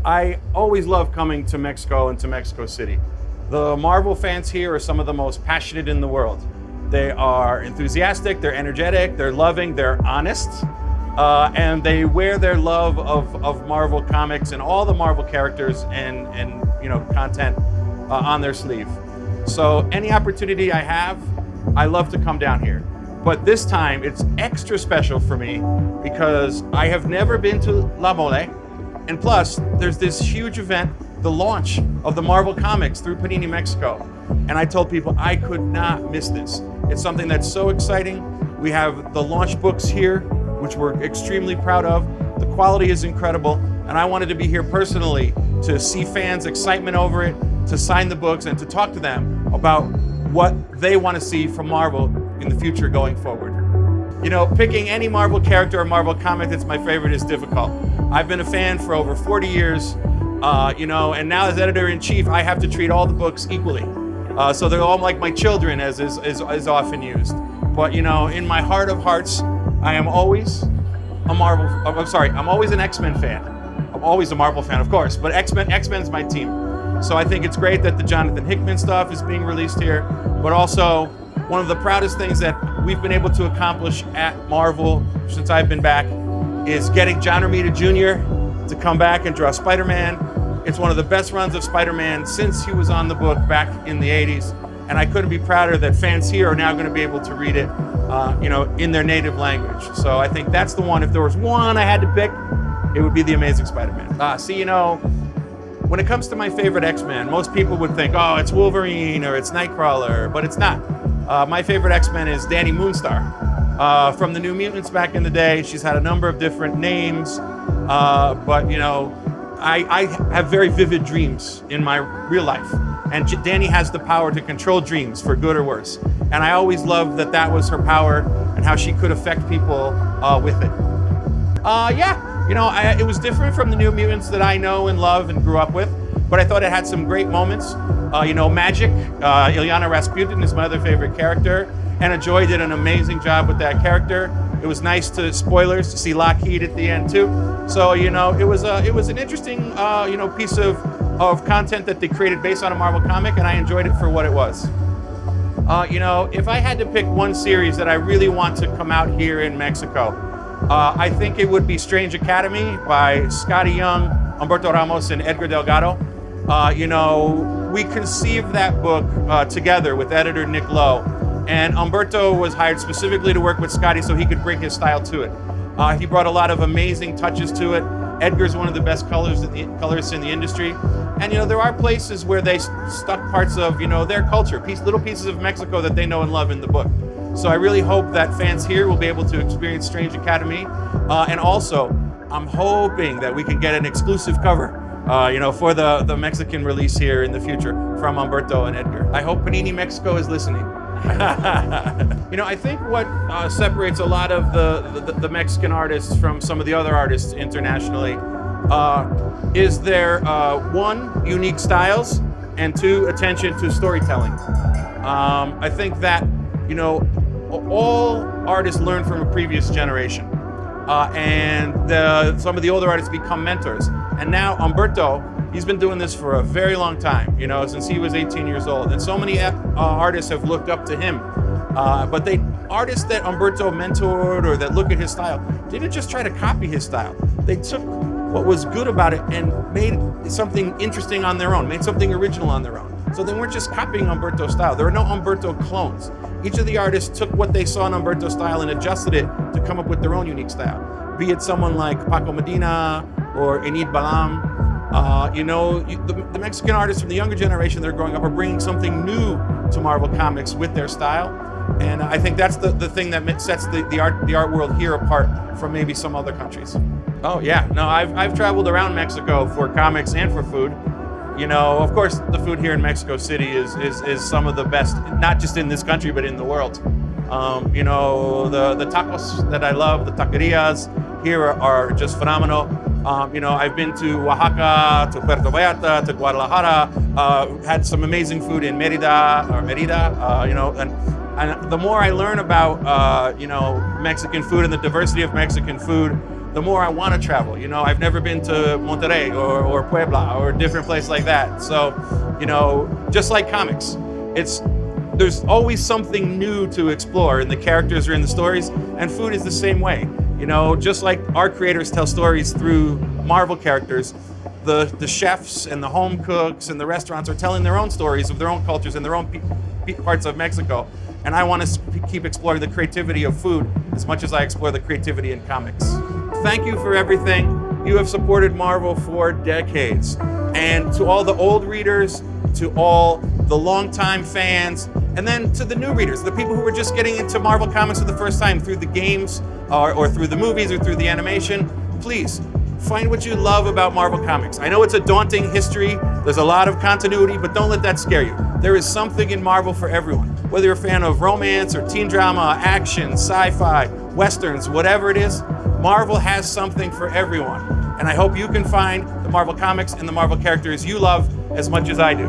I always love coming to Mexico and to Mexico City. The Marvel fans here are some of the most passionate in the world. They are enthusiastic, they're energetic, they're loving, they're honest, and they wear their love of Marvel comics and all the Marvel characters and content on their sleeve. So any opportunity I have, I love to come down here. But this time it's extra special for me because I have never been to La Mole, and plus there's this huge event, the launch of the Marvel comics through Panini Mexico. And I told people I could not miss this. It's something that's so exciting. We have the launch books here, which we're extremely proud of. The quality is incredible, and I wanted to be here personally to see fans' excitement over it, to sign the books, and to talk to them about what they want to see from Marvel in the future going forward. You know, picking any Marvel character or Marvel comic that's my favorite is difficult. I've been a fan for over 40 years, and now as editor-in-chief, I have to treat all the books equally. So they're all like my children, as is often used. But in my heart of hearts, I am always I'm always an X-Men fan. I'm always a Marvel fan, of course, but X-Men's my team. So I think it's great that the Jonathan Hickman stuff is being released here, but also one of the proudest things that we've been able to accomplish at Marvel since I've been back is getting John Romita Jr. to come back and draw Spider-Man. It's one of the best runs of Spider-Man since he was on the book back in the 80s. And I couldn't be prouder that fans here are now going to be able to read it, in their native language. So I think that's the one. If there was one I had to pick, it would be The Amazing Spider-Man. When it comes to my favorite X-Men, most people would think, oh, it's Wolverine or it's Nightcrawler, but it's not. My favorite X-Men is Danny Moonstar. From the New Mutants back in the day, she's had a number of different names, I have very vivid dreams in my real life, and Danny has the power to control dreams for good or worse. And I always loved that was her power and how she could affect people with it. It was different from the New Mutants that I know and love and grew up with, but I thought it had some great moments. Magic, Ilyana Rasputin is my other favorite character. Anna Joy did an amazing job with that character. It was nice to see Lockheed at the end too. So it was an interesting piece of content that they created based on a Marvel comic, and I enjoyed it for what it was. If I had to pick one series that I really want to come out here in Mexico, I think it would be Strange Academy by Scotty Young, Humberto Ramos, and Edgar Delgado. We conceived that book together with editor Nick Lowe. And Humberto was hired specifically to work with Scotty so he could bring his style to it. He brought a lot of amazing touches to it. Edgar's one of the best colorists in the industry. And there are places where they stuck parts of their culture, little pieces of Mexico that they know and love in the book. So I really hope that fans here will be able to experience Strange Academy. And also, I'm hoping that we can get an exclusive cover for the Mexican release here in the future from Humberto and Edgar. I hope Panini Mexico is listening. I think what separates a lot of the Mexican artists from some of the other artists internationally is their one, unique styles, and two, attention to storytelling. I think that all artists learn from a previous generation, and some of the older artists become mentors. And now Humberto, he's been doing this for a very long time, since he was 18 years old. And so many artists have looked up to him. But artists that Humberto mentored or that look at his style didn't just try to copy his style. They took what was good about it and made something interesting on their own, made something original on their own. So they weren't just copying Humberto's style. There are no Humberto clones. Each of the artists took what they saw in Humberto's style and adjusted it to come up with their own unique style. Be it someone like Paco Medina or Enid Balam. The Mexican artists from the younger generation that are growing up are bringing something new to Marvel Comics with their style. And I think that's the thing that sets the art world here apart from maybe some other countries. Oh yeah, no, I've traveled around Mexico for comics and for food. Of course, the food here in Mexico City is some of the best, not just in this country, but in the world. The tacos that I love, the taquerias here are just phenomenal. I've been to Oaxaca, to Puerto Vallarta, to Guadalajara, had some amazing food in Merida, and the more I learn about, Mexican food and the diversity of Mexican food, the more I want to travel. You know, I've never been to Monterrey or Puebla or a different place like that. So, you know, just like comics, there's always something new to explore in the characters or in the stories, and food is the same way. You know, just like our creators tell stories through Marvel characters, the chefs and the home cooks and the restaurants are telling their own stories of their own cultures and their own parts of Mexico. And I want to keep exploring the creativity of food as much as I explore the creativity in comics. Thank you for everything. You have supported Marvel for decades. And to all the old readers, to all the longtime fans, and then to the new readers, the people who were just getting into Marvel Comics for the first time through the games or through the movies or through the animation, please find what you love about Marvel Comics. I know it's a daunting history, there's a lot of continuity, but don't let that scare you. There is something in Marvel for everyone. Whether you're a fan of romance or teen drama, action, sci-fi, westerns, whatever it is, Marvel has something for everyone. And I hope you can find the Marvel Comics and the Marvel characters you love as much as I do.